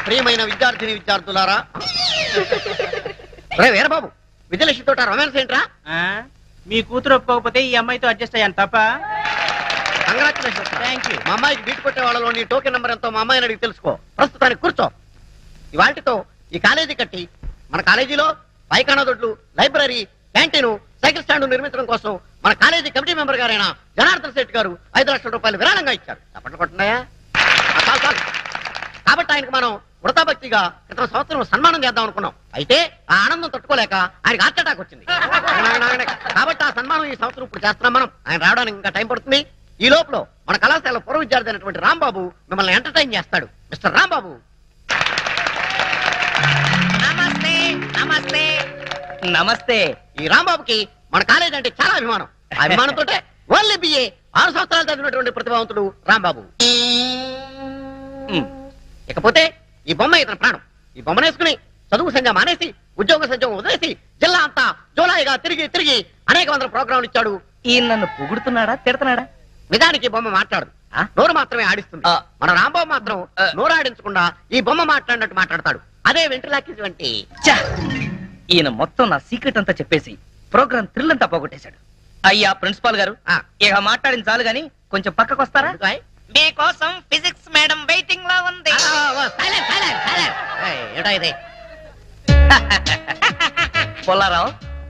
ప్రియమైన విద్యార్థిని విద్యార్థులారా, రే వీరబాబు, విజయలక్ష్మి తోట రొమాన్స్ ఏంట్రా? మీ కూతురు ఒప్పుకోకపోతే ఈ అమ్మాయితో అడ్జస్ట్ అయ్యాను తప్ప. కంగ్రాచులేషన్స్. Thank you. మా అమ్మాయికి బీట్ కొట్టే వాళ్ళలో నీ టోకెన్ నెంబర్ ఎంతో మా అమ్మాయిని అడిగి తెలుసుకో. ప్రస్తుతానికి కూర్చో. ఇవాళతో ఈ కాలేజీ కట్టి మన కాలేజీలో పైకానా దొడ్లు, లైబ్రరీ, క్యాంటీన్, సైకిల్ స్టాండ్ నిర్మించడం కోసం మన కాలేజీ కమిటీ మెంబర్ గారైన జనార్దన్ శెట్టి గారు 5 లక్షల రూపాయలు విరాళంగా ఇచ్చారు. తప్పట్లు కొట్టున్నాయా? కాబట్టి ఆయనకు మనం వృతాభక్తిగా క్రితం సంవత్సరం సన్మానం చేద్దాం అనుకున్నాం. అయితే ఆ ఆనందం తట్టుకోలేక ఆయనకు హార్ట్ అటాక్ వచ్చింది. కాబట్టి ఆ సన్మానం ఈ సంవత్సరం ఇప్పుడు చేస్తున్నాం మనం. ఆయన రావడానికి ఇంకా టైం పడుతుంది. ఈ లోపల మన కళాశాల పూర్వ విద్యార్థి అయినటువంటి రాంబాబు మిమ్మల్ని ఎంటర్టైన్ చేస్తాడు. మిస్టర్ రాంబాబు. నమస్తే. నమస్తే. నమస్తే. ఈ రాంబాబుకి మన కాలేజ్ అంటే చాలా అభిమానం. ఆ అభిమానంతో ఓన్లీ బిఏ 6 సంవత్సరాలు చదివినటువంటి ప్రతిభావంతుడు రాంబాబు. ఇకపోతే ఈ బొమ్మ ఇతని ప్రాణం. ఈ బొమ్మనేసుకుని చదువు సంజ మానేసి ఉద్యోగ సంజం వదిలేసి జిల్లా అంతా జోలాయిగా తిరిగి తిరిగి అనేక వందల ప్రోగ్రాంలు ఇచ్చాడు. ఈయన నన్ను పొగుడుతున్నాడా తిడతాడా? నిజానికి బొమ్మ మాట్లాడు, నోరు మాత్రమే ఆడిస్తుంది. మన రాంబాబు మాత్రం నోరు ఆడించకుండా ఈ బొమ్మ మాట్లాడినట్టు మాట్లాడతాడు. అదే వెంట్రులాకి వంటి. ఈయన మొత్తం నా సీక్రెట్ అంతా చెప్పేసి ప్రోగ్రామ్ థ్రిల్ అంతా పోగొట్టేశాడు. అయ్యా ప్రిన్సిపాల్ గారు, ఇక మాట్లాడింది చాలు గాని కొంచెం పక్కకు వస్తారా? మీకోసం ఫిజిక్స్ మేడం వెయిటింగ్ లో ఉంది. పొల్లారావు.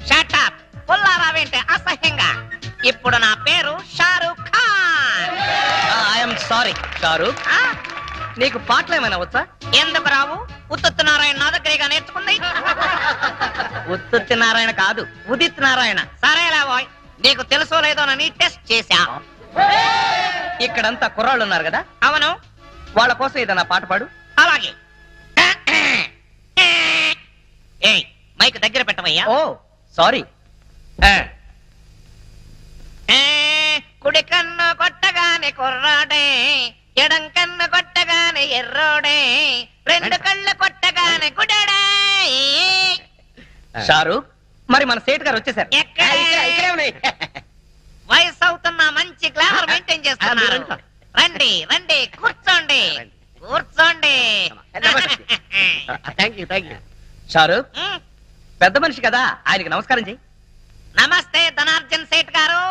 Shut up. పుల్లారావు ఏంటి అసహ్యంగా? ఇప్పుడు నా పేరు షారూక్ ఖాన్. I'm sorry Shahrukh. నీకు పాటలు ఏమైనా వచ్చా? ఎందుకు రావు? ఉత్తుత్ నారాయణ నా దగ్గరగా నేర్చుకుంది. ఉత్తుత్ నారాయణ కాదు, ఉదిత్ నారాయణ. సరేలా బాయ్, నీకు తెలుసో లేదోనని టెస్ట్ చేశా. ఇక్కడంతా కుర్రాళ్ళు ఉన్నారు కదా? అవును. వాళ్ళ కోసం ఏదైనా పాట పాడు. అలాగే. ఏయ్, మైక్ దగ్గర పెట్టవయ్యా. ఓ సారీ. కుడి కన్ను కొట్టగానే కుర్రాడే, ఎడం కన్ను కొట్టగానే ఎర్రోడే, రెండు కళ్ళు కొట్టగానే గుడడే. షారూక్, మరి మన సేట్ గారు వచ్చేసారు. వయసు అవుతున్న మంచి గ్లామర్ మెయింటైన్ చేస్తున్నారు. రండి రండి, కూర్చోండి కూర్చోండి. షారూక్, పెద్ద మనిషి కదా, ఆయనకి నమస్కారం చెయ్యి. నమస్తే ధనార్జన్ సేట్ గారు.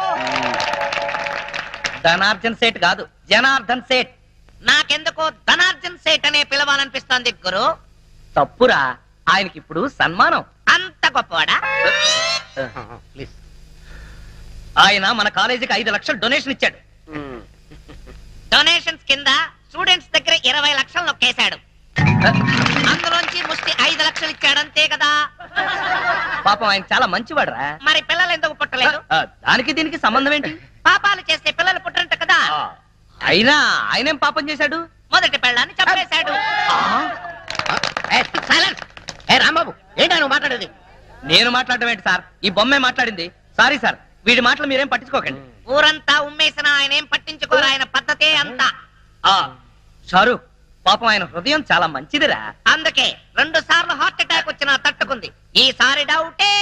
ధనార్జన్ సేట్ కాదు, జనార్దన్ సేట్. నాకెందుకో ధనార్జన్ సేట్ అనే పిలవాలనిపిస్తోంది గురు. తప్పురా, ఆయనకి ఇప్పుడు సన్మానం. అంత గొప్పవాడా? ఆయన మన కాలేజీకి 5 లక్షలు డొనేషన్ ఇచ్చాడు. డొనేషన్స్ కింద స్టూడెంట్స్ దగ్గర 20 లక్షలు నొక్కేశాడు. అందులోంచి ముష్టి 5 లక్షలు ఇచ్చాడు, అంతే కదా? పాపం ఆయన చాలా మంచివాడరా. మరి పిల్లలు ఎందుకు పుట్టలేదు? దానికి దీనికి సంబంధం ఏంటి? పాపాలు చేస్తే పిల్లలు పుట్టరంట కదా. అయినా ఆయనేం పాపం చేశాడు? మొదటి పెళ్ళాన్ని చంపేశాడు. రాంబాబు, ఏంటో నువ్వు మాట్లాడేది? నేను మాట్లాడటం ఏంటి సార్? ఈ బొమ్మే మాట్లాడింది. సారీ సార్, వీడి మాటలు మీరేం పట్టించుకోకండి. ఊరంతా ఉమ్మేసిన ఆయన ఏం పట్టించుకోరు, ఆయన పద్ధతే అంతా. షారూక్, పాపం ఆయన హృదయం చాలా మంచిదిరా. అందుకే 2 సార్లు హార్ట్ అటాక్ వచ్చినా తట్టుకుంది. ఈసారి డౌటే.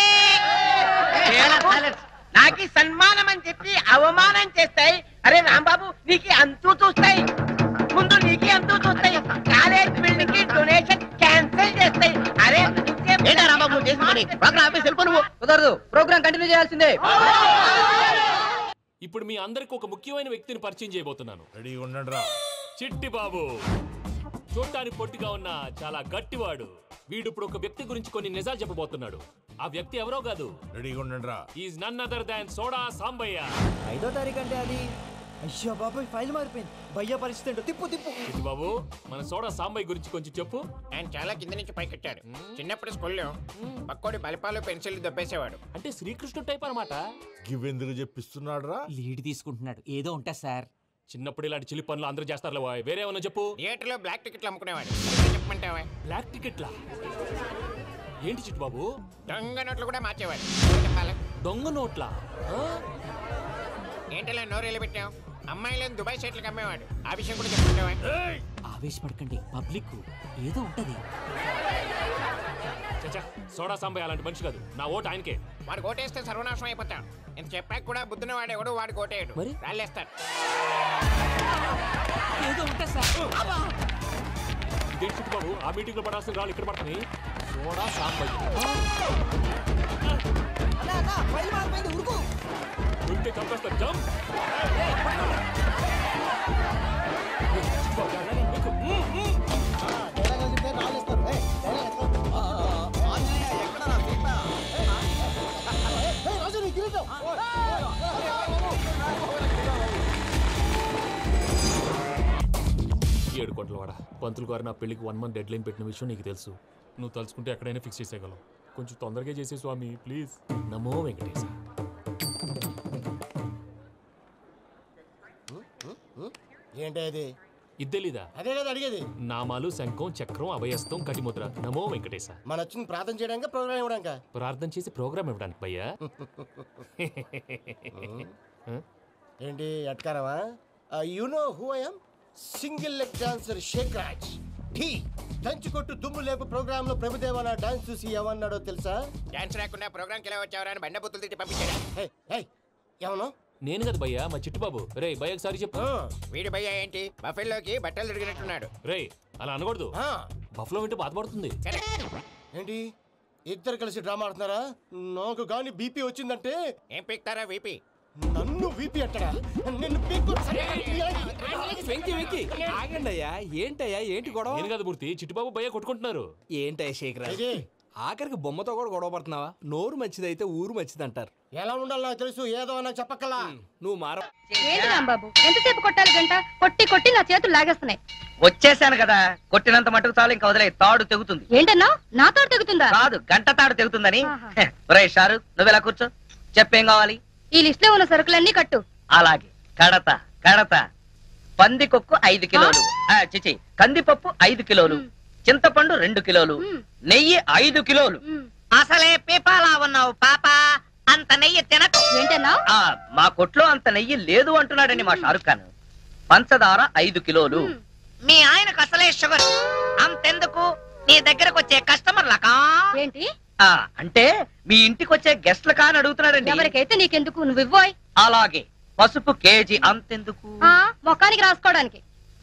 నాకి సన్మానం అని చెప్పి అవమానం చేస్తాయి. అరే రాంబాబు, నీకు అంతూ చూస్తాయి. ముందు నీకు అంతూ చూస్తాయి. కాలేజ్ బిల్డింగ్ కి డొనేషన్ క్యాన్సిల్ చేస్తాయి. అరే రాంబాబు కుదరదు, ప్రోగ్రామ్ కంటిన్యూ చేయాల్సిందే. ఇప్పుడు మీ అందరికి ఒక ముఖ్యమైన వ్యక్తిని పరిచయం చేయబోతున్నాను. రెడీగా ఉండండిరా. చిట్టి బాబు. చూడటానికి పొట్టిగా ఉన్న చాలా గట్టివాడు. వీడు ఇప్పుడు ఒక వ్యక్తి గురించి కొన్ని నిజాలు చెప్పబోతున్నాడు. ఆ వ్యక్తి ఎవరో కాదు. రెడీగా ఉండండిరా. Is none other than soda Sambayya. 5వ తారీఖు అంటే అది. అయ్యో బాబాయ్, ఫైల్ మారిపోయింది. భయ్య పరిస్థితి ఏంటో తిప్పు తిప్పు. చిట్టి బాబు, మన సోడా సాంబయ్య గురించి కొంచెం చెప్పు. ఆయన చాలా కింద నుంచి పైకెట్టాడు. చిన్నప్పుడు స్కూల్లో పక్కోడి బలిపాలు పెన్సిల్ దొబ్బేసేవాడు. అంటే శ్రీకృష్ణుడు టైప్ అనమాట. గివెందుకు చెప్పిస్తున్నాడు రా? లీడ్ తీసుకుంటున్నాడు, ఏదో ఉంటా సార్. చిన్నప్పుడు ఇలాంటి చిలి పనులు అందరూ చేస్తారు. వేరే ఏమన్నా చెప్పు. థియేటర్లో బ్లాక్ టికెట్లు అమ్ముకునేవాడు. చెప్పమంటావా? బ్లాక్ టికెట్లా? ఏంటి చిట్టు బాబు? దొంగ నోట్లు కూడా మార్చేవాడు. దొంగ నోట్లా? ఏంటలా నోరేళ్ళు పెట్టావు? అమ్మాయిలను దుబాయ్ షర్ట్లకు అమ్మేవాడు. ఆ విషయం కూడా చెప్పమంటావా? ఆవేశపడకండి, పబ్లిక్ ఏదో ఉంటది. సోడా సాంబయ్య అలాంటి మనిషి కాదు. నా ఓటు ఆయనకే. వాడు ఓటేస్తే సర్వనాశనం అయిపోతాడు. ఇంత చెప్పాక కూడా బుద్ధిన వాడు ఎవడు వాడు ఓటేయడు, రాళ్ళేస్తాడు. ఇదేంటి చిట్టుబాబు ఆ మీటింగ్ లో పడాల్సిన రాళ్ళు ఇక్కడ పడుతుంది సోడా సాంబయ్య ఉంటే చంపేస్తా జంప్ ఏడు కోట్ల వాడ పంతులు గారు నా పెళ్లికి 1 month డెడ్ లైన్ పెట్టిన విషయం నీకు తెలుసు. నువ్వు తలుచుకుంటే ఎక్కడైనా ఫిక్స్ చేసేయగలవు. కొంచెం తొందరగా చేసే స్వామి ప్లీజ్. నమో వెంకటేశ. ఏంటి అది? ఇది తెలీదా? అదే కదా అడిగేది. నామాలు శంఖం చక్రం అభయస్తం కటిముద్ర. నమో వెంకటేశ. మన వచ్చింది ప్రార్థన చేయడానికి ప్రోగ్రామ్ ఇవ్వడానిక? ప్రార్థన చేసి ప్రోగ్రామ్ ఇవ్వడానికి భయ్యా. ఏంటి ఎట్కారమా? You know who I am? Single leg dancer Shaik Raj. టీ దంచి కొట్టు దుమ్ము లేపు ప్రోగ్రామ్ లో ప్రభుదేవ నా డాన్స్ చూసి ఏమన్నాడో తెలుసా? డాన్స్ రాకుండా ప్రోగ్రామ్ కి ఎలా వచ్చావరా అని బండ బుద్ధులు తిట్టి పంపించాడు. ఏమన్నా? నేను కదా భయ్యా, మా చిట్టుబాబు. రే భయ్య ఒకసారి చెప్పు. వీడి భయ్య ఏంటి బఫెల్లోకి బట్టలు తిరిగినట్టున్నాడు. రే అలా అనకూడదు. బఫ్లో వింటే బాధపడుతుంది. ఏంటి ఇద్దరు కలిసి డ్రామా ఆడుతున్నారా? నాకు గాని బీపీ వచ్చిందంటే ఏం పీక్తారా వీపీ? నన్ను వీపీ అట్టడా? నిన్ను ఆగండి అయ్యా, ఏంటయ్యా ఏంటి గొడవ? నేను కదా మూర్తి, చిట్టుబాబు భయ్య కొట్టుకుంటున్నారు. ఏంటయ్యా శేఖర్, ఆఖరికి బొమ్మతో కూడా గొడవ పడుతున్నావా? నోరు మంచిదైతే ఊరు మంచిది అంటారు. ఎలా ఉండాలి నాకు తెలుసు, ఏదో నాకు చెప్పక్కలా. నువ్వు మార. ఏంటి రాంబాబు, ఎంతసేపు కొట్టాలి? గంట కొట్టి కొట్టి నా చేతులు లాగేస్తున్నాయి. వచ్చేసాను కదా, కొట్టినంత మటుకు చాలు, ఇంకా వదిలే. తాడు తెగుతుంది. ఏంటన్నా నా తాడు తెగుతుందా? కాదు, గంట తాడు తెగుతుందని. ఒరేయ్ షారుఖ్, నువ్వెలా కూర్చో, చెప్పేం కావాలి? ఈ లిస్ట్ లో ఉన్న సరుకులన్నీ కట్టు. అలాగే. కడత కడత. పందికొక్కు 5 కిలోలు, చిచి కందిపప్పు 5 కిలోలు, చింతపండు 2 కిలోలు, నెయ్యి 5 కిలోలు. అసలే పీపాలా ఉన్నావు పాప, అంత నెయ్యి తినకు. ఏంటన్నా? మా కొట్లో అంత నెయ్యి లేదు అంటున్నాడని మా షారుఖ్ ఖాన్. పంచదార 5 కిలోలు. మీ ఆయనకు అసలే షుగర్, అంతెందుకు నీ దగ్గరకు వచ్చే కస్టమర్లకా? ఏంటి అంటే మీ ఇంటికి వచ్చే గెస్ట్ల కాని అడుగుతున్నాడండి. ఎవరికైతే నీకెందుకు, నువ్వు ఇవ్వోయ్. అలాగే. పసుపు కేజీ అంతెందుకు? మొఖానికి రాసుకోవడానికి.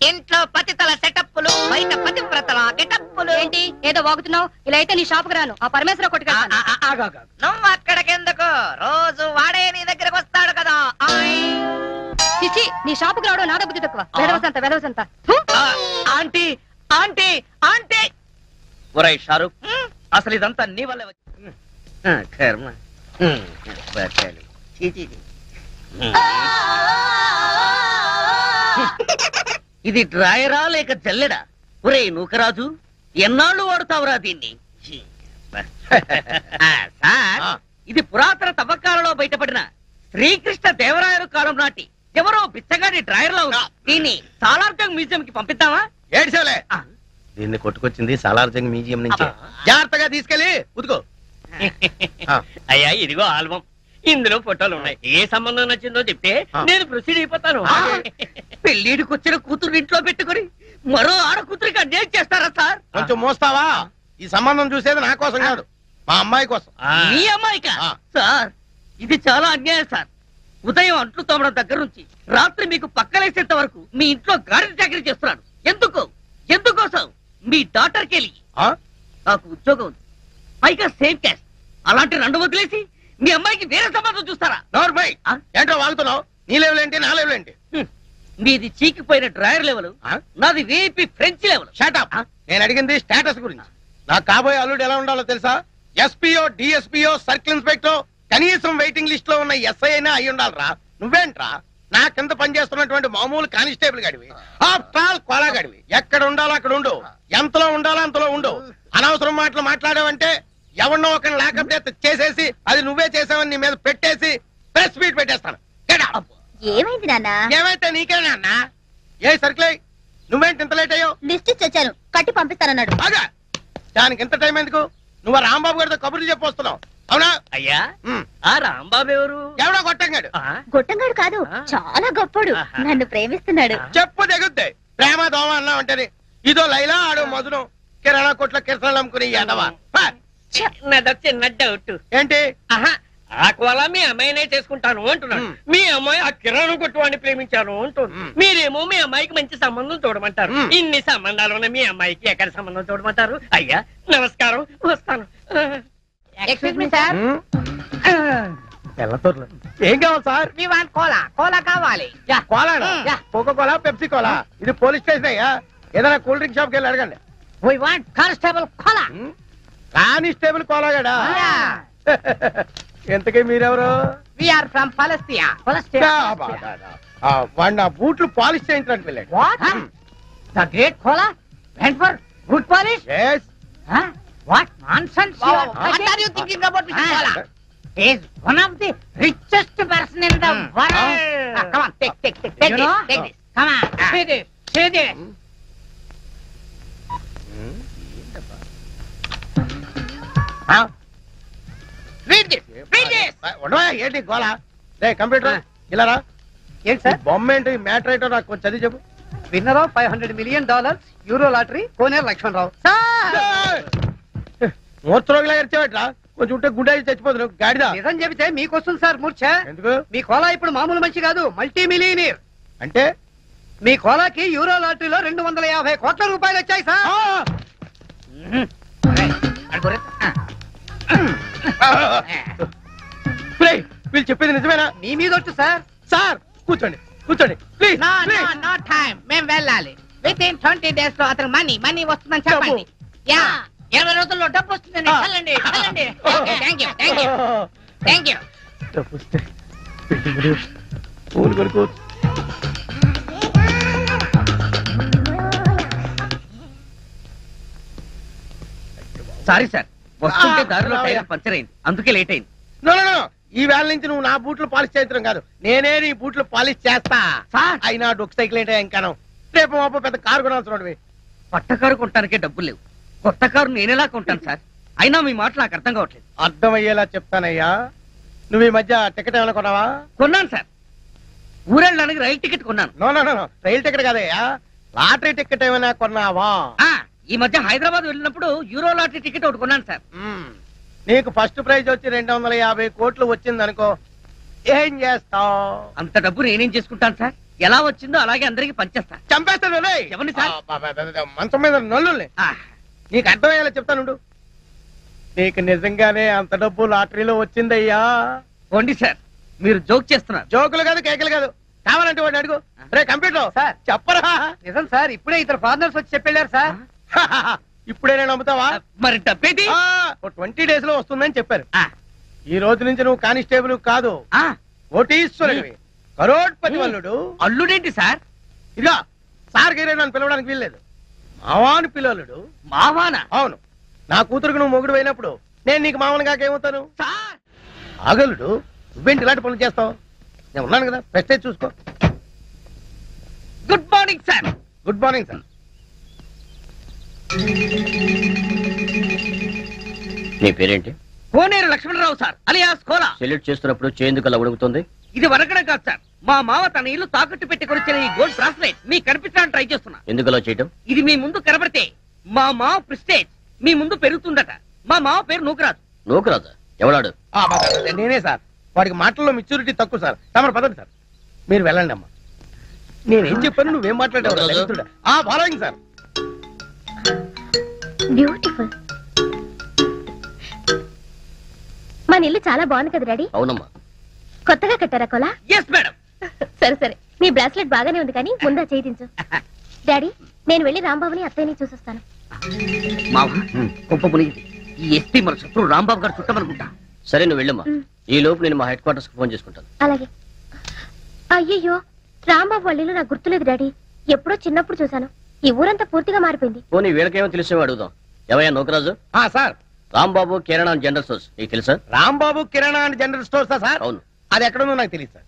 ఇంట్లో పతితల సెటప్పులు, బయట పతివ్రతల గెటప్పులు. ఏంటి ఏదో వాగుతున్నావు? ఇలా అయితే నీ షాపుకి రాను, ఆ పరమేశ్వర కొట్టుకెళ్తాను. నువ్వు అక్కడికెందుకు, రోజు వాడే నీ దగ్గరకు వస్తాడు కదా. చిచి, నీ షాపుకి రావడం నా బుద్ధి తక్కువ. వెదవసంత. Aunty aunty aunty. ఒరేయ్ షారుఖ్, అసలు ఇదంతా నీ వల్ల కర్మ. ఇది డ్రాయరా లేక జల్లెడా? ఒరేయ్ నూకరాజు, ఎన్నాళ్ళు వాడుతావురా దీన్ని? సార్, ఇది పురాతన తవ్వకాలలో బయటపడిన శ్రీకృష్ణ దేవరాయలు కాలం నాటి ఎవరో బిచ్చగాడి డ్రాయర్ లో ఉంది. దీన్ని సాలార్జంగ్ మ్యూజియం కి పంపిద్దామా? ఏడ్చోలే, దీన్ని కొట్టుకొచ్చింది సాలార్జంగ్ మ్యూజియం నుంచి. జాగ్రత్తగా తీసుకెళ్ళి ఉతుకో. అయ్యా ఇదిగో ఆల్బమ్, ఇందులో ఫోటోలు ఉన్నాయి. ఏ సంబంధం నచ్చిందో చెప్తే నేను ప్రొసీడ్ అయిపోతాను. పెళ్లిడికి వచ్చిన కూతురు ఇంట్లో పెట్టుకుని మరో ఆడ కూతురికి అన్యాయం చేస్తారా సార్? కొంచెం మోస్తావా? ఈ సంబంధం చూసేది నా కోసం కాదు, మా అమ్మాయి కోసం. మీ అమ్మాయికా? సార్ ఇది చాలా అన్యాయం సార్. ఉదయం అంట్లు తోమడం దగ్గర నుంచి రాత్రి మీకు పక్కలేసేంత వరకు మీ ఇంట్లో గాడి చాకరీ చేస్తున్నాడు. ఎందుకు? ఎందుకోసం? మీ డాటర్ కెళ్ళి నాకు ఉద్యోగం ఉంది, పైగా సేమ్ క్యాస్ట్. అలాంటి 2 వదిలేసి మీ అమ్మాయికి వేరే సంబంధం చూస్తారా? నోర్మై, ఏంటో వాగుతున్నావు? నీ లెవెల్ ఏంటి, నా లెవెల్ ఏంటి? మీది చీకిపోయిన డ్రాయర్ లెవెల్, నాది వీపీ ఫ్రెంచ్ లెవెల్. షటప్. నేను అడిగింది స్టేటస్ గురించి. నాకు కాబోయే అల్లుడు ఎలా ఉండాలో తెలుసా? ఎస్పీఓ, డిఎస్పీఓ, సర్కిల్ ఇన్స్పెక్టర్, కనీసం వెయిటింగ్ లిస్ట్ లో ఉన్న ఎస్ఐ అయినా అయి ఉండాలరా. నువ్వేంట్రా నా కింద పనిచేస్తున్నటువంటి మామూలు కానిస్టేబుల్ గడివి, ఆఫ్టర్ ఆల్ కొలా గడివి. ఎక్కడ ఉండాలో అక్కడ ఉండు, ఎంతలో ఉండాలో అంతలో ఉండు. అనవసరం మాటలు మాట్లాడావంటే ఎవరినో ఒకరిని లాకప్ చేసేసి అది నువ్వే చేసావని నీ మీద పెట్టేసి ప్రెస్ మీట్ పెట్టేస్తాను. ఏమైంది నాన్న? ఏమైతే నీకేనా అన్న? ఏ సర్కిల్, నువ్వేంటి ఇంత లేట్ అయ్యావు? లిస్ట్ ఇచ్చాను, కట్టి పంపిస్తానన్నాడు. బాగా దానికి ఇంత టైం ఎందుకు? నువ్వు రాంబాబు గారితో కబుర్లు చెప్పొస్తున్నావు అవునా? అయ్యా ఆ రాంబాబు ఎవరు? ఎవడో గొట్టంగాడు. గొట్టంగాడు కాదు, చాలా గొప్పడు, నన్ను ప్రేమిస్తున్నాడు. చెప్పు తెగుద్ది. ప్రేమ దోమ అన్నా ఉంటది. ఇదో లైలా, ఆడో మధురం. కిరాణా కొట్ల కిరసనాలు అమ్ముకుని ఎదవా. చిన్న డౌట్. ఏంటి? ఆ కోలా మీ అమ్మాయినే చేసుకుంటాను అంటున్నాడు. మీ అమ్మాయి ఆ కిరాణం కొట్టువాడిని ప్రేమించాను అంటుంది. మీరేమో మీ అమ్మాయికి మంచి సంబంధం చూడమంటారు. ఇన్ని సంబంధాలు ఉన్న మీ అమ్మాయికి ఎక్కడ సంబంధం చూడమంటారు? అయ్యా నమస్కారం, వస్తాను. ఎక్స్క్యూజ్ మీ సార్, ఏం కావాలి sir? We want cola. Cola కావాలి. Cola, Coca cola, Pepsi cola. ఇది పోలీస్ స్టేషన్ అయ్యా. ఏదైనా కూల్ డ్రింక్ షాప్కి వెళ్ళి అడగండి. We want constable cola. Constable కోలాగాడా? ఎంతకీ మీరెవరు? We are from Palestine. వాడు నా బూట్లు పాలిష్ చేయించడానికి వెళ్ళాడు. What? The great cola went for good polish? Yes. What nonsense you are talking? What are you thinking about Mr. Kola? He is one of the richest person in the world. Come on, take this. Come on, see this. Read this. ఏంటి గోలా? Computer ఇలా ఏంటి sir? బొమ్మ ఏంటి? Matter ఏంటో నాకు కొంచెం చదివి చెప్పు. Winner of $500 million euro lottery Koneru Lakshmanarao. మూర్చరోగిలా ఎరిచేవట్రా? కొంచెం ఉంటే గుండె చచ్చిపోతుంది గాడిదా. నిజం చెబితే మీకు వస్తుంది సార్ మూర్ఛ. ఎందుకు? మీ కోలా ఇప్పుడు మామూలు మనిషి కాదు, మల్టీ మిలియనీర్. అంటే మీ కోలాకి యూరో లాటరీలో 250 కోట్ల రూపాయలు వచ్చాయి సార్. వీళ్ళు చెప్పేది నిజమేనా? మీ మీద వచ్చు సార్. సార్ కూర్చోండి ప్లీజ్. No time. మేము వెళ్ళాలి. Within 20 days లో అతను మనీ వస్తుందని చెప్పండి. యా, 20 రోజుల్లో డబ్బు వస్తుందని చల్లండి. Thank you. సారీ సార్, వస్తుంటే దారిలో టైర్ పంచర్ అయింది, అందుకే లేట్ అయింది. ఈ వేళ నుంచి నువ్వు నా బూట్లు పాలిష్ చేయించడం కాదు, నేనే నీ బూట్లు పాలిష్ చేస్తా. అయినా డొక్ సైకిల్ ఏంటో ఇంకాను. రేపు మాపో పెద్ద కారు కొనాల్సిన. పట్ట కారు కొనడానికే డబ్బులు లేవు, కొత్త కారు నేనేలా కొంటాను సార్? అయినా మీ మాట నాకు అర్థం కావట్లేదు. అర్థమయ్యేలా చెప్తానయ్యా. నువ్వు ఈ మధ్య టికెట్ ఏమైనా కొన్నావా? కొన్నాను సార్, ఊరెళ్ళడానికి రైలు టికెట్ కొన్నాను. నో రైలు టికెట్ కాదయ్యా, లాటరీ టికెట్ ఏమైనా కొన్నావా? ఈ మధ్య హైదరాబాద్ వెళ్ళినప్పుడు యూరో లాటరీ టికెట్ ఒకటి కొన్నాను సార్. నీకు ఫస్ట్ ప్రైజ్ వచ్చి 250 కోట్లు వచ్చింది అనుకో, ఏం చేస్తావు? అంత డబ్బు నేనేం చేసుకుంటాను సార్? ఎలా వచ్చిందో అలాగే అందరికి పంచేస్తా. చంపేస్తాను ఎవరిని సార్? మంచం మీద నల్లుల్ని. నీకు అర్థమయ్యేలా చెప్తానుండు. నీకు నిజంగానే అంత డబ్బు లాటరీలో వచ్చిందయ్యా. పోండి సార్, మీరు జోక్ చేస్తున్నారు. జోకులు కాదు, కేకలు కాదు. కావాలంటే వాడిని అడుగు. రే కంప్యూటర్ సార్ చెప్పరా? నిజం సార్, ఇప్పుడే ఇద్దరు ఫారినర్స్ వచ్చి చెప్పారు సార్. ఇప్పుడే నేను నమ్ముతావా? మరి డబ్బేది 20 days లో వస్తుందని చెప్పారు. ఈ రోజు నుంచి నువ్వు కానిస్టేబుల్ కాదు, కోటీశ్వరుడివి, కరోడ్పతి వల్లుడు. అల్లుడేంటి సార్? ఇదిగా సార్ గీరే నన్ను పిలవడానికి వీల్లేదు, మావాను పిల్లలుడు. మావానా? అవును, నా కూతురుకు నువ్వు మొగుడు అయినప్పుడు నేను నీకు మామూలు కాకేమవుతాను? ఆగలుడు, నువ్వేంటి ఇలాంటి పనులు చేస్తావు? నేను ఉన్నాను కదా, ప్రెస్టేజ్ చూసుకో. Good morning sir. Good morning sir. నీ పేరేంటి? Koneru Lakshmanarao sir, alias cola. Salute చేస్తున్నప్పుడు చేందుకు అలా ఉడుకుతుంది? ఇది వరకడం కాదు సార్, మా మావ తన ఇల్లు తాకట్టు పెట్టి కొనిచ్చిన ఈ గోల్డ్ బ్రాస్లెట్ మీకు కనిపించడానికి ట్రై చేస్తున్నా. ఎందుకు అలా చేయటం? ఇది మీ ముందు కనబడితే మా మావ ప్రెస్టేజ్ మీ ముందు పెరుగుతుందట. మా మావ పేరు నూకరాజు. నూకరాజా? ఎవడాడు? నేనే సార్. వాడికి మాటల్లో మెచ్యూరిటీ తక్కువ సార్. తమరు పదండి సార్, మీరు వెళ్ళండి అమ్మా. నేనేం చెప్పాను, నువ్వేం మాట్లాడావు? Following sir. బ్యూటిఫుల్. మన ఇల్లు చాలా బాగుంది కదా డాడీ? అవునమ్మా. కొత్తగా కట్టారా కోలా? Yes madam. సరే మీ బ్రాస్లెట్ బాగానే ఉంది కానీ ముందా చేయించు. డాడీ, నేను వెళ్ళి రాంబాబుని అత్తయ్యని చూసొస్తాను. మావ గొప్ప మునిగింది. ఈ ఎస్పీ మన శత్రువు రాంబాబు గారు చుట్టమనుకుంటా. సరే నువ్వు వెళ్ళమ్మా, ఈ లోపు నేను మా హెడ్ క్వార్టర్స్ కి ఫోన్ చేసుకుంటాను. అలాగే. అయ్యయ్యో, రాంబాబు వాళ్ళ ఇల్లు నాకు గుర్తులేదు డాడీ, ఎప్పుడో చిన్నప్పుడు చూశాను. ఈ ఊరంతా పూర్తిగా మారిపోయింది. పోనీ వీళ్ళకేమో తెలిసేవో అడుగుదాం. ఎవయ్యా నూకరాజు? సార్, రాంబాబు కిరాణా జనరల్ స్టోర్స్ నీకు తెలుసా? రాంబాబు కిరాణా అండ్ జనరల్ స్టోర్సా సార్? అవును. అది ఎక్కడుందో నాకు తెలియదు సార్.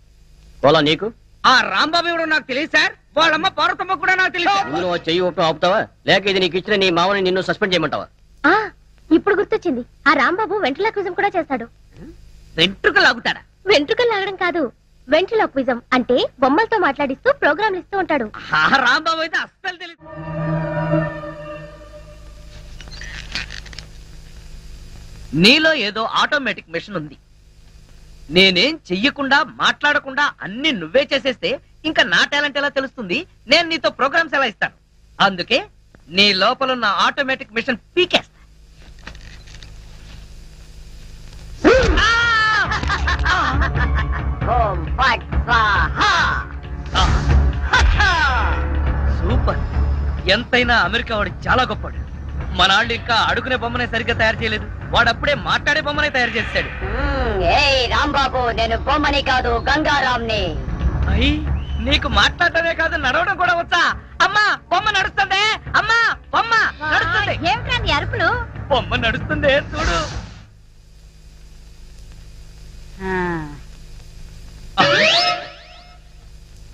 కోలా నీకు? ఆ రాంబాబు ఎవడో నాకు తెలియదు సార్, వాళ్ళమ్మ పార్వతమ్మ కూడా నాకు తెలియదు. నువ్వు చెయ్యి ఒప్పుడు ఆపుతావా, లేక ఇది నీకు ఇచ్చిన నీ మామని నిన్ను సస్పెండ్ చేయమంటావా? ఇప్పుడు గుర్తొచ్చింది, ఆ రాంబాబు వెంట్రులాక్విజం కూడా చేస్తాడు. వెంట్రుకలు లాగుతాడా? వెంట్రుకలు లాగడం కాదు, వెంట్రులాక్విజం అంటే బొమ్మలతో మాట్లాడిస్తూ ప్రోగ్రాంలు ఇస్తూ ఉంటాడు. రాంబాబు అయితే అస్సలు తెలియదు. నీలో ఏదో ఆటోమేటిక్ మెషిన్ ఉంది. నేనేం చెయ్యకుండా మాట్లాడకుండా అన్ని నువ్వే చేసేస్తే ఇంకా నా టాలెంట్ ఎలా తెలుస్తుంది? నేను నీతో ప్రోగ్రామ్స్ ఎలా ఇస్తాను? అందుకే నీ లోపల ఉన్న ఆటోమేటిక్ మిషన్ పీకేస్తా. సూపర్. ఎంతైనా అమెరికా వాడు చాలా గొప్పవాడు. మన వాళ్ళు ఇంకా అడుగునే బొమ్మనే సరిగ్గా తయారు చేయలేదు, వాడు అప్పుడే మాట్లాడే బొమ్మనే తయారు చేశాడు. రాంబాబు, నేను బొమ్మని కాదు గంగారాంని. అయ్యి, నీకు మాట్లాడటమే కాదు నడవడం కూడా వచ్చా? అమ్మా బొమ్మ నడుస్తుంది, అమ్మా బొమ్మ నడుస్తుంది. ఏమిటండి అరుపులు? బొమ్మ నడుస్తుంది చూడు.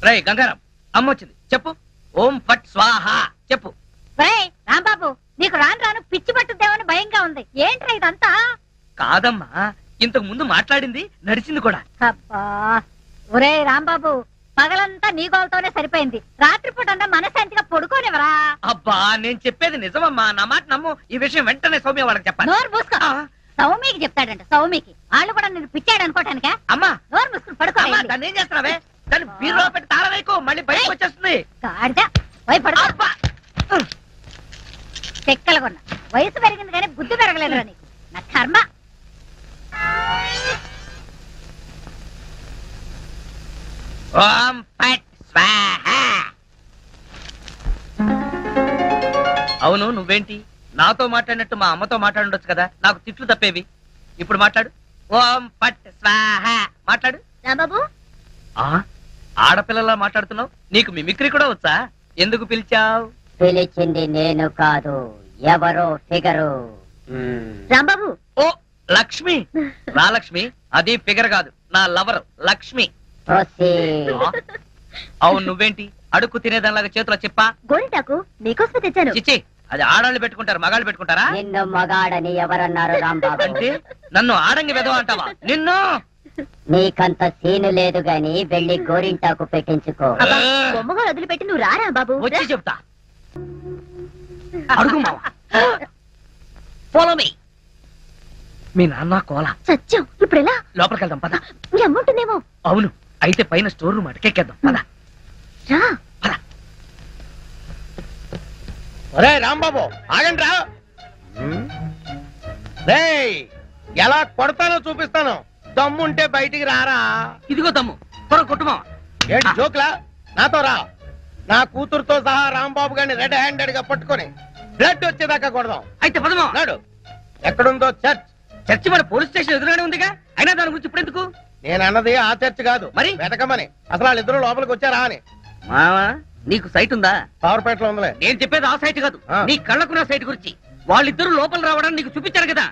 రై గంగారాం, అమ్మ వచ్చింది, చెప్పు. ఓం ఫట్ స్వాహ చెప్పు. రాంబాబు, నీకు రాను రాను పిచ్చి పట్టుద్దేమని భయంగా ఉంది. ఏంట్రా ఇదంతా? కాదమ్మా, ఇంతకు ముందు మాట్లాడింది నడిచింది కూడా. అబ్బా, ఒరే రాంబాబు, పగలంతా నీ గోలతోనే సరిపోయింది. రాత్రిపూట మనశాంతిగా పడుకోనివరా? అబ్బా, నేను చెప్పేది నిజమమ్మా, నా మాట నమ్ము. ఈ విషయం వెంటనే సౌమ్య వాళ్ళకి చెప్పాలి. నోరు మూసుకో. సౌమికి చెప్తాడంట. సౌమికి వాళ్ళు కూడా నేను పిచ్చాడు అనుకోటానికా? అమ్మా నోరు మూసుకుని పడుకో. దాన్ని ఏం చేస్తున్నావే? దాన్ని బీరులో పెట్టి తాళవేకు, మళ్ళీ బయటకు వచ్చేస్తుంది. పోయి పడుకో. చెక్కలుగొన్న వయసు పెరిగింది కానీ బుద్ధి పెరగలేదురా నీకు. నా కర్మ. ఓం ఫట్ స్వాహ. అవును, నువ్వేంటి నాతో మాట్లాడినట్టు మా అమ్మతో మాట్లాడుండొచ్చు కదా, నాకు తిట్లు తప్పేవి. ఇప్పుడు మాట్లాడు. ఓం ఫట్ స్వాహ మాట్లాడు. రాంబాబు, ఆడపిల్లలా మాట్లాడుతున్నావు, నీకు మిమిక్రీ కూడా వచ్చా? ఎందుకు పిలిచావు? పిలిచింది నేను కాదు, ఎవరో ఫిగరు. రాంబాబు. ఓ లక్ష్మి. రా లక్ష్మి, అది ఫిగర్ కాదు, నా లవర్ లక్ష్మి. అవును, నువ్వేంటి అడుక్కు తినేదానిలాగా చేతిలో చెప్పా? గోరింటాకు నీకోసమే తెచ్చాను. చిచ్చి, అది ఆడాళ్ళు పెట్టుకుంటారు, మగాళ్ళు పెట్టుకుంటారా? నిన్ను మగాడని ఎవరన్నారు రాంబాబు? అంటే నన్ను ఆడంగి వెదవ అంటావా? నిన్ను. నీకంత సీను లేదు గాని వెళ్ళి గోరింటాకు పెట్టించుకో. బొమ్మగా వదిలిపెట్టి నువ్వు రా రాంబాబు. వచ్చి చెప్తా. అడుగు మావా. Follow me. మీ నాన్న కోల సత్యం. ఇప్పుడు ఎలా? లోపలికి వెళ్దాం పద. మీ అమ్ముంటుందేమో. అవును, అయితే పైన స్టోర్ రూమ్ అటకెక్కేద్దాం పద. రా. ఒరే రాంబాబు, ఆగండి రా. రేయ్, ఎలా కొడతానో చూపిస్తాను. దమ్ముంటే బయటికి రారా. ఇదిగో దమ్ము, త్వర కొట్టుమా. ఏంటి జోక్లా? నాతో రా. నా కూతురుతో సహా రాంబాబు గారిని రెడ్ హ్యాండెడ్ గా పట్టుకొని బ్లడ్ వచ్చేదాకా కొడదాం. అయితే పదమా. నాడు ఎక్కడుందో చర్చ్. చర్చి మన పోలీస్ స్టేషన్ ఎదురుగానే ఉందిగా, అయినా దాని గురించి ఇప్పుడు ఎందుకు? నేను అన్నది ఆ చర్చ్ కాదు, మరి వెతకమని. అసలు వాళ్ళిద్దరు లోపలికి వచ్చారా అని. మావా, నీకు సైట్ ఉందా? పవర్పేటలో ఉందిలే. నేను చెప్పేది ఆ సైట్ కాదు, నీ కళ్ళకున్న సైట్ గురించి. వాళ్ళిద్దరు లోపల రావడానికి నీకు చూపించారు కదా.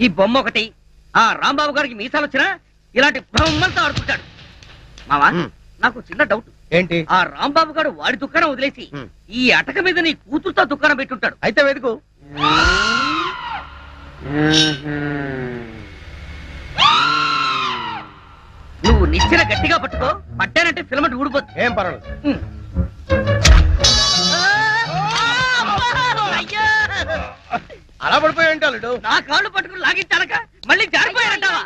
ఈ బొమ్మ ఒకటి, ఆ రాంబాబు గారికి మీసాలు వచ్చినా ఇలాంటి బ్రహ్మంతా ఆడుకుంటాడు. మావా, నాకు చిన్న డౌట్. ఏంటి? ఆ రాంబాబు గారు వాడి దుకాణం వదిలేసి ఈ అటక మీద నీ కూతురుతో దుకాణం పెట్టుంటాడు. అయితే వెతుకు. నువ్వు నిచ్చెన గట్టిగా పట్టుకో, పట్టానంటే ఫిలమెంట్ ఊడిపోతుంది. ఏం పర్వాలేదు. అలా పడిపోయి ఉంటాడు. నా కాళ్ళు పట్టుకుని లాగించాలక మళ్ళీ జారిపోయారంటావా?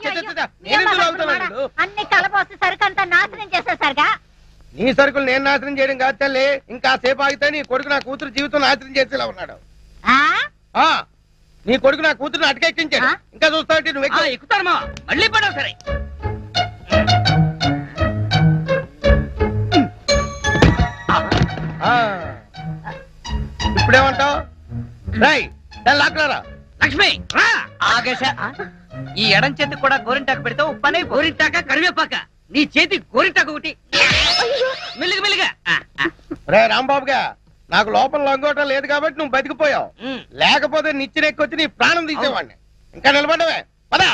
అన్ని కలపోసి సరుకంతా నాశనం చేసేసరిగా. నీ సరుకులు నేను నాశనం చేయడం కాదు తల్లి. ఇంకా సేపు ఆగితే నీ కొడుకు నా కూతురు జీవితం నాశనం చేసేలా ఉన్నాడు. నీ కొడుకు నా కూతురుని అటకెక్కించాడు. ఇంకా చూస్తావు నువ్వు ఎక్కుతాను మా మళ్ళీ పడవు. సరే, ఇప్పుడేమంటావు? లాక్లారా. లక్ష్మి రా. ఆగేశ, ఈ ఎడం చేతి కూడా గోరింటాకు పెడితే ఉప్పనే. గోరింటాక కరివేపాక, నీ చేతి గోరింటాకు ఒకటి. మెల్లిగా మెల్లిగా. రే రాంబాబుగా, నాకు లోపల లంగోటం లేదు కాబట్టి నువ్వు బతికిపోయావు. లేకపోతే నిచ్చెనెక్కొచ్చి నీ ప్రాణం తీసేవాడిని. ఇంకా నిలబడవే పదా.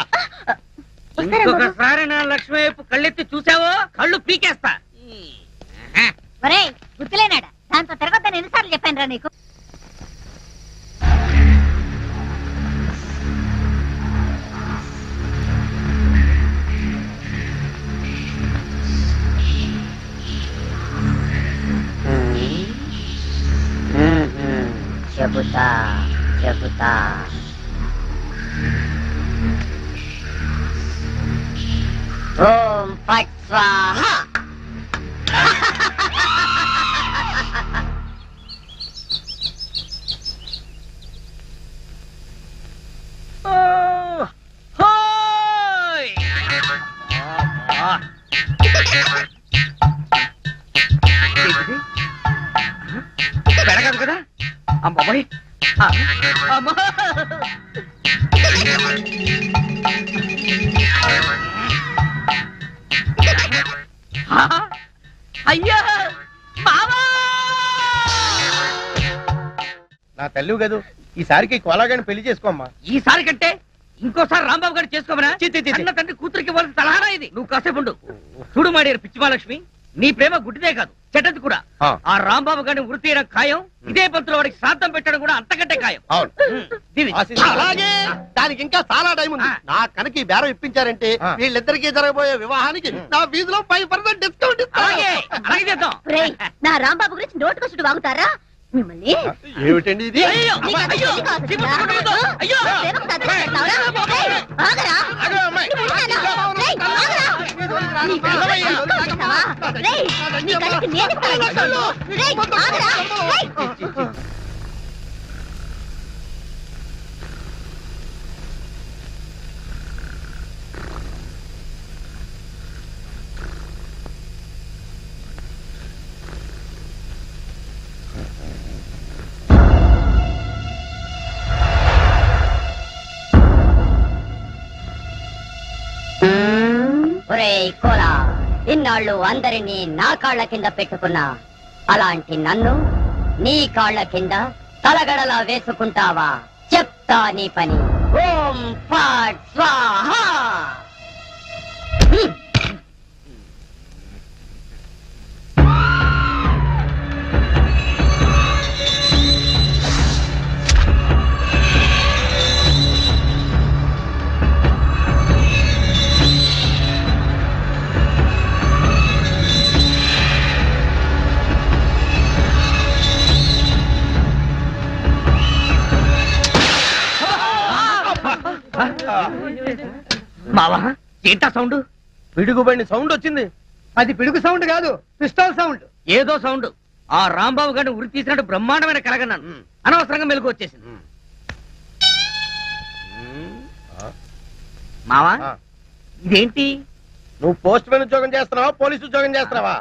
ఇంకొకసారి నా లక్ష్మి వైపు కళ్ళెత్తి చూసావో కళ్ళు పీకేస్తా. ఒరే గుర్తులేనాడా, దాంతో తిరగొద్దని ఎన్నిసార్లు చెప్పాను రా నీకు. చెబుతా చెబుతా. ఓం ఫట్ స్వాహా. పెరగదు కదా అమ్మాయి అమ్మా అయ్యా మావా నా తల్లి కదూ ఈసారికి కోలాగాని పెళ్లి చేసుకోమ్మా. ఈసారి కంటే ఇంకోసారి రాంబాబు గారు చేసుకోమరా అన్న తండ్రి కూతురికి ఇవ్వాల్సిన సలహానా ఇది. నువ్వు కాసేపు ఉండు. చూడు మాడేరు పిచ్చిమాలక్ష్మి, నీ ప్రేమ గుడ్డిదే కాదు చెడ్డది కూడా. ఆ రాంబాబు గారిని వృత్తి తీయడం ఖాయం. ఇదే పంతులు వాడికి శ్రాద్ధం పెట్టడం కూడా అంతకంటే ఖాయం. అలాగే దానికి ఇంకా చాలా టైం ఉంది. నా కనుక ఈ బేరం ఇప్పించారంటే వీళ్ళిద్దరికీ జరగబోయే వివాహానికి నా ఫీజులో 5% డిస్కౌంట్ ఇస్తాను. నా రాంబాబు గురించి నోటుకొచ్చుడు వాగుతారా మిమ్మల్ని? ఏమిటండి ఇది? ఒరేయ్ కోలా, ఇన్నాళ్ళు అందరినీ నా కాళ్ల కింద పెట్టుకున్నా, అలాంటి నన్ను నీ కాళ్ల కింద తలగడలా వేసుకుంటావా? చెప్తా నీ పని. ఓం ఫట్ స్వాహా. మావా ఏంటా సౌండ్? పిడుగుబండి సౌండ్ వచ్చింది. అది పిడుగు సౌండ్ కాదు, పిస్టల్ సౌండ్. ఏదో సౌండ్. ఆ రాంబాబు గారిని ఉరి తీసినట్టు బ్రహ్మాండమైన కలగన్నాను. అనవసరంగా మెలకు వచ్చేసింది. మావా ఇదేంటి? నువ్వు పోస్ట్ మ్యాన్ ఉద్యోగం చేస్తున్నావా, పోలీసు ఉద్యోగం చేస్తున్నావా?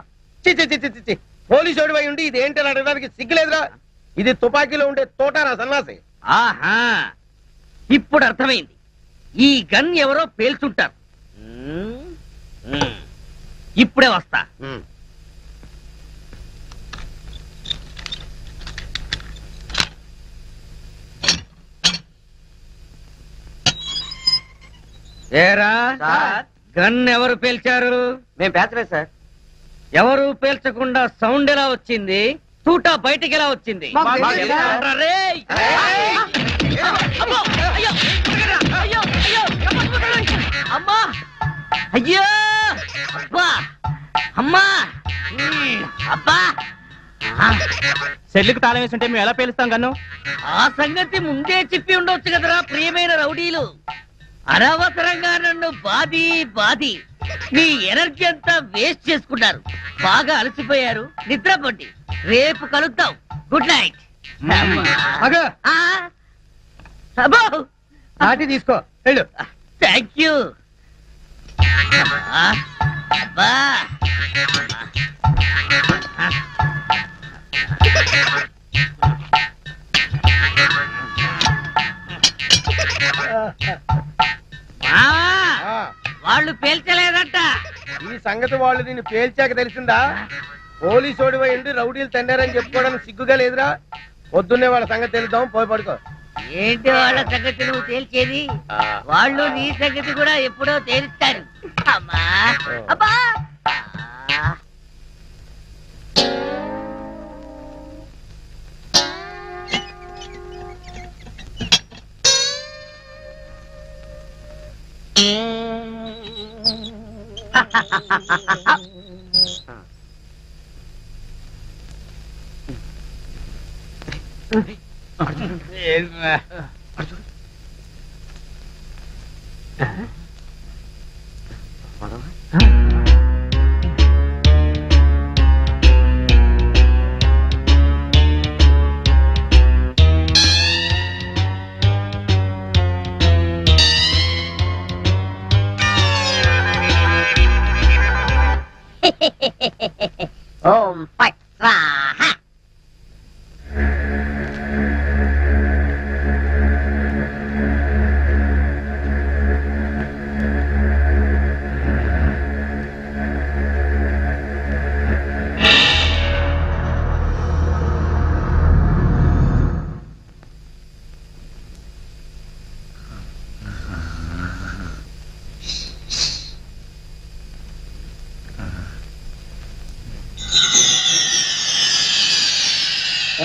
చి పోలీసు ఓడివై ఉండి ఇది ఏంటి అని అడగడానికి సిగ్గులేదురా? ఇది తుపాకీలో ఉండే తోటారా సన్నాసి. ఆహా, ఇప్పుడు అర్థమైంది. ఈ గన్ ఎవరో పేల్చుంటారు. ఇప్పుడే వస్తా. ఏరా గన్ ఎవరు పేల్చారు? మేము పేల్చలేదు సార్. ఎవరు పేల్చకుండా సౌండ్ ఎలా వచ్చింది? తూటా బయటికి ఎలా వచ్చింది? అమ్మా అయ్యో అబ్బా అమ్మా అబ్బా. సెల్లుకు తాళం వేస్తుంటే మేము ఎలా పేలుస్తాం గన్ను? ఆ సంగతి ముందే చెప్పి ఉండొచ్చు కదరా ప్రియమైన రౌడీలు. అనవసరంగా నన్ను బాది మీ ఎనర్జీ అంతా వేస్ట్ చేసుకున్నారు. బాగా అలసిపోయారు, నిద్రపోండి. రేపు కలుద్దాం. Good night. నాటి తీసుకో వెళ్ళు. Thank you. అబ్బా వాళ్ళు పేల్చలేదట. ఈ సంగతి వాళ్ళు నిన్ను పేల్చాక తెలిసిందా? పోలీసు ఓడివై ఉండి రౌడీలు తండారని చెప్పుకోవడానికి సిగ్గుగా లేదురా? పొద్దున్నే వాళ్ళ సంగతి తెలుద్దాం, పోయి పడుకో. ఏంటి వాళ్ళ సంగతి నువ్వు తేల్చేది? వాళ్ళు నీ సంగతి కూడా ఎప్పుడో తేలుస్తారు. అమ్మా అబ్బా. ఓం ఫట్ స్వాహ.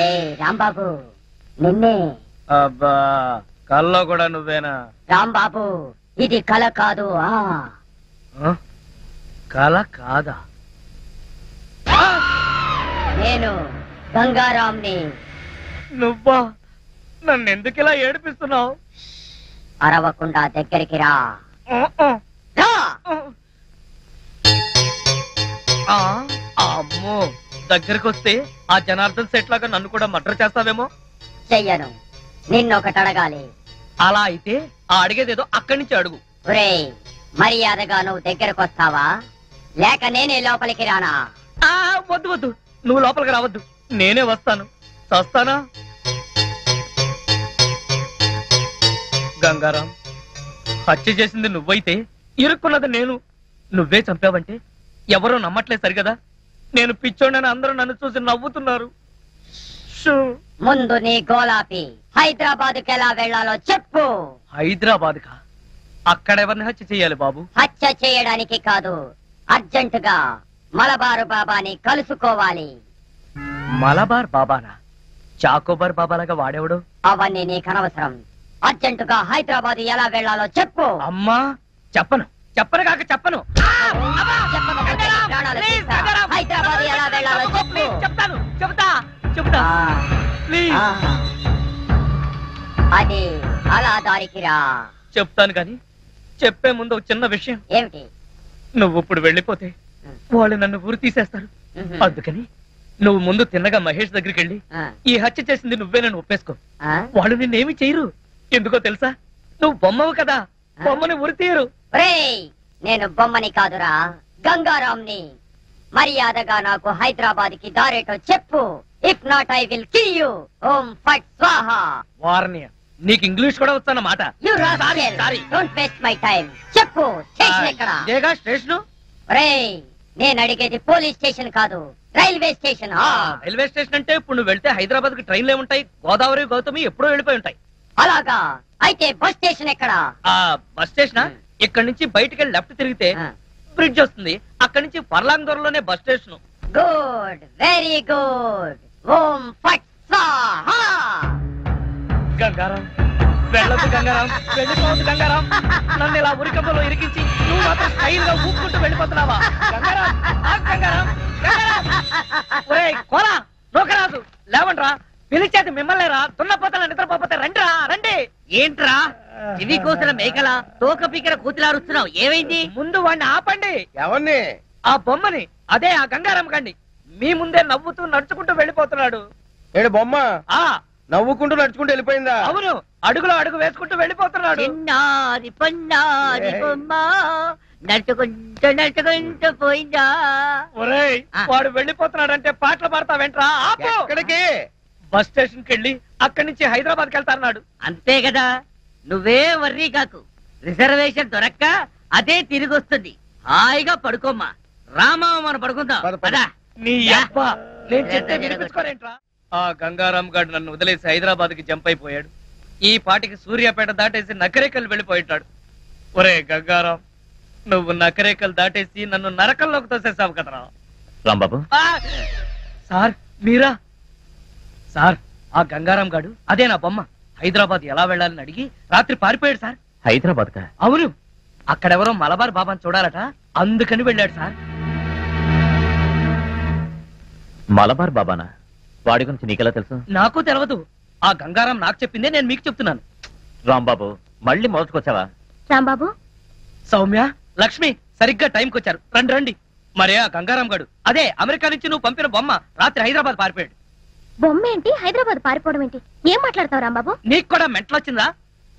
ఏ రాంబాబు, నిన్నే. అబ్బా, కల్లో కూడా నువ్వేనా? రాంబాబు, ఇది కల కాదు. కల కాదా? నేను గంగారాంని. నువ్వా? నన్ను ఎందుకు ఇలా ఏడిపిస్తున్నావు? అరవకుండా దగ్గరికి రా. అమ్మో, దగ్గరికి వస్తే ఆ జనార్దన్ సెట్ లాగా నన్ను కూడా మర్డర్ చేస్తావేమో. చెయ్యను. నిన్నొకటి అడగాలి. అలా అయితే ఆ అడిగేదేదో అక్కడి నుంచి అడుగు. ఒరేయ్, మర్యాదగా నువ్వు దగ్గరకు వస్తావా లేక నేనే లోపలికి రానా? వద్దు వద్దు, నువ్వు లోపలికి రావద్దు, నేనే వస్తాను. చస్తానా? గంగారాం, హత్య చేసింది నువ్వైతే ఇరుక్కున్నది నేను. నువ్వే చంపావంటే ఎవరూ నమ్మట్లేదు సరిగదా. నేను పిచ్చోడని అందరూ నన్ను చూసి నవ్వుతున్నారు. ముందు నీ గోలాపి హైదరాబాద్కి ఎలా వెళ్లాలో చెప్పు. హైదరాబాద్ కా? అక్కడెవరిని హత్య చేయాలి బాబు? హత్య చేయడానికి కాదు, అర్జెంటుగా మలబారు బాబాని కలుసుకోవాలి. మలబార్ బాబానా? చాకోబార్ బాబాలాగా వాడేవాడు? అవన్నీ నీకు అనవసరం. అర్జెంటుగా హైదరాబాద్ ఎలా వెళ్లాలో చెప్పు. అమ్మా, చెప్పను. చెప్పను కాక చెప్పను. హైదరాబాద్ ఎలా వెళ్లాలో చెప్పు. చెప్తాను, చెప్తా ప్లీజ్. అది అలా దారికి రా. చెప్తాను కానీ చెప్పే ముందు ఒక చిన్న విషయం. ఏమిటి? నువ్వు ఇప్పుడు వెళ్ళిపోతే వాళ్ళు నన్ను ఊరు తీసేస్తారు. అందుకని నువ్వు ముందు తిన్నగా మహేష్ దగ్గరికి వెళ్ళి ఈ హత్య చేసింది నువ్వే నన్ను ఒప్పేసుకో. వాళ్ళు నిన్నేమి చేయరు. ఎందుకో తెలుసా? నువ్వు బొమ్మవు కదా, బొమ్మని ఉరి తీయరు. నేను బొమ్మని కాదురా, గంగారాంని. మర్యాదగా నాకు హైదరాబాద్ కి దారేటో చెప్పు. If not I will kill you. ఓం ఫట్ స్వాహ. వార్నియ, నీకు ఇంగ్లీష్ కూడా వస్తానమాట. You rascal, don't waste my time. చెప్పు, స్టేషన్ ఎక్కడ? ఇదేగా స్టేషన్. ఒరేయ్, నేను అడిగేది పోలీస్ స్టేషన్ కాదు, రైల్వే స్టేషన్. రైల్వే స్టేషన్ అంటే ఇప్పుడు నువ్వు వెళ్తే హైదరాబాద్ కి ట్రైన్లే ఉంటాయి. గోదావరి, గౌతమి ఎప్పుడో వెళ్ళిపోయి ఉంటాయి. అలాగా? అయితే బస్ స్టేషన్ ఎక్కడ? బస్ స్టేషన్ ఇక్కడ నుంచి బయటికి వెళ్ళి లెఫ్ట్ తిరిగితే బ్రిడ్జ్ వస్తుంది. అక్కడి నుంచి పర్లాంగ్ దూరంలోనే bus station. Good, very good. ఓం ఫట్ స్వాహ. గంగారాం, వెళ్ళొద్దు గంగారాం, వెళ్ళిపోవద్దు గంగారాం. నన్ను ఇలా ఉరికంపలో ఇరికించి నువ్వు మాత్రం స్టైల్ గా ఊపుకుంటూ వెళ్ళిపోతున్నావా? గంగారాం, గంగారాం, గంగారాం. ఒరేయ్ కోలా, నోకరాజు, లేవండ్రా. పిలిచేది మిమ్మల్ని రా. దున్నపోతల నిద్రపోతే రండిరా, రండి. ఏంట్రా ఇవి కోసిన మేకల తోక పీకర కూతులారుస్తున్నావు? ఏమైంది? ముందు వాడిని ఆపండి. ఎవరిని? ఆ బొమ్మని. అదే ఆ గంగారాం కండి. మీ ముందే నవ్వుతూ నడుచుకుంటూ వెళ్ళిపోతున్నాడు. ఏడు బొమ్మ నవ్వుకుంటూ నడుచుకుంటూ వెళ్ళిపోయిందా? అవును, అడుగులో అడుగు వేసుకుంటూ వెళ్ళిపోతున్నాడు. చిన్నారి పొన్నారి బొమ్మ నడుచుకుంటూ నడుచుకుంటూ పోయిందా? ఒరేయ్, వాడు వెళ్ళిపోతున్నాడంటే పాటలు పాడతా వెంట్రా. ఎక్కడికి? బస్ స్టేషన్ కి వెళ్ళి అక్కడి నుంచి హైదరాబాద్ కి వెళ్తారన్నాడు. అంతే కదా, నువ్వే వర్రీ కాకు. రిజర్వేషన్ దొరక్క అదే తిరిగి వస్తుంది. హాయిగా పడుకోమ్మా. రామా, మనం పడుకుందాం. నీ అబ్బా, నేను చెప్తే వినిపించుకోరేంట్రా? ఆ గంగారాం గారు నన్ను వదిలేసి హైదరాబాద్ కి జంప్ అయిపోయాడు. ఈ పాటికి సూర్యాపేట దాటేసి నకరేకల్ వెళ్ళిపోయింటాడు. ఒరే గంగారాం, నువ్వు నకరేకల్ దాటేసి నన్ను నరకంలోకి తోసేసావు కదరా. రాంబాబు, సార్ మీరా? సార్, ఆ గంగారాం గాడు అదే నా బొమ్మ. హైదరాబాద్ ఎలా వెళ్ళాలని అడిగి రాత్రి పారిపోయాడు సార్. హైదరాబాద్ కా? అవును, అక్కడెవరో మలబార్ బాబాని చూడాలట, అందుకని వెళ్ళాడు సార్. మలబార్ బాబానా? వాడి గురించి నీకెలా తెలుసు? నాకు తెలియదు. ఆ గంగారాం నాకు చెప్పిందే నేను మీకు చెప్తున్నాను. రాంబాబు, మళ్ళీ మొదటికొచ్చావా? రాంబాబు, సౌమ్య, లక్ష్మి సరిగ్గా టైంకి వచ్చారు. రండి రండి. మరే ఆ గంగారాం గాడు అదే అమెరికా నుంచి నువ్వు పంపిన బొమ్మ రాత్రి హైదరాబాద్ పారిపోయాడు. బొమ్మ ఏంటి? హైదరాబాద్ పారిపోవడం ఏంటి? ఏం మాట్లాడతావు రాంబాబు? నీకు కూడా మెంటలొచ్చిందా?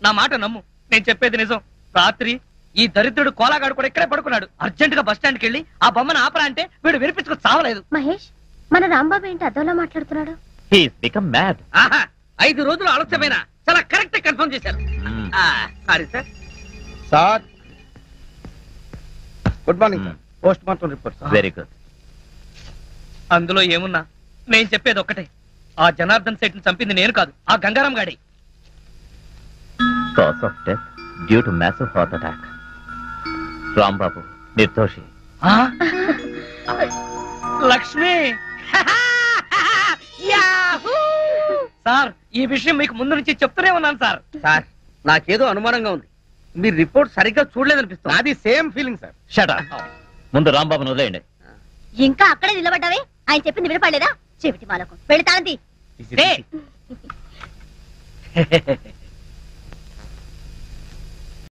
నా మాట నమ్ము, నేను చెప్పేది నిజం. రాత్రి ఈ దరిద్రుడు కోలాగాడు కూడా ఇక్కడే పడుకున్నాడు. అర్జెంట్ గా బస్ స్టాండ్కి వెళ్ళి ఆ బొమ్మను ఆపరా అంటే వీడు వినిపించుకు చావలేదు. మహేష్, మన రాంబాబు ఏంటి అదోలా మాట్లాడుతున్నాడు? ఆహా, 5 రోజులు ఆలస్యమైన చాలా కరెక్ట్ కన్ఫర్మ్ చేశారు. Sorry sir. Sir good morning sir. Post mortem report. Very good. అందులో ఏమున్నా నేను చెప్పేది ఒక్కటే, ఆ జనార్దన్ సెట్ ని చంపింది నేను కాదు, ఆ గంగారాం గాడి. Cause of death due to massive heart attack. Rambabu నిర్దోషి. లక్ష్మి. సార్, ఈ విషయం మీకు ముందు నుంచి చెప్తూనే ఉన్నాను సార్. సార్, నాకేదో అనుమానంగా ఉంది. మీరు రిపోర్ట్ సరిగ్గా చూడలేదనిపిస్తుంది. అది same feeling sir. Shut up. ముందు రాంబాబును వదిలేయండి. ఇంకా అక్కడే నిలబడ్డావే? ఆయన చెప్పింది వినపడలేదా? చెవిటి మాలకు పెడతాంది.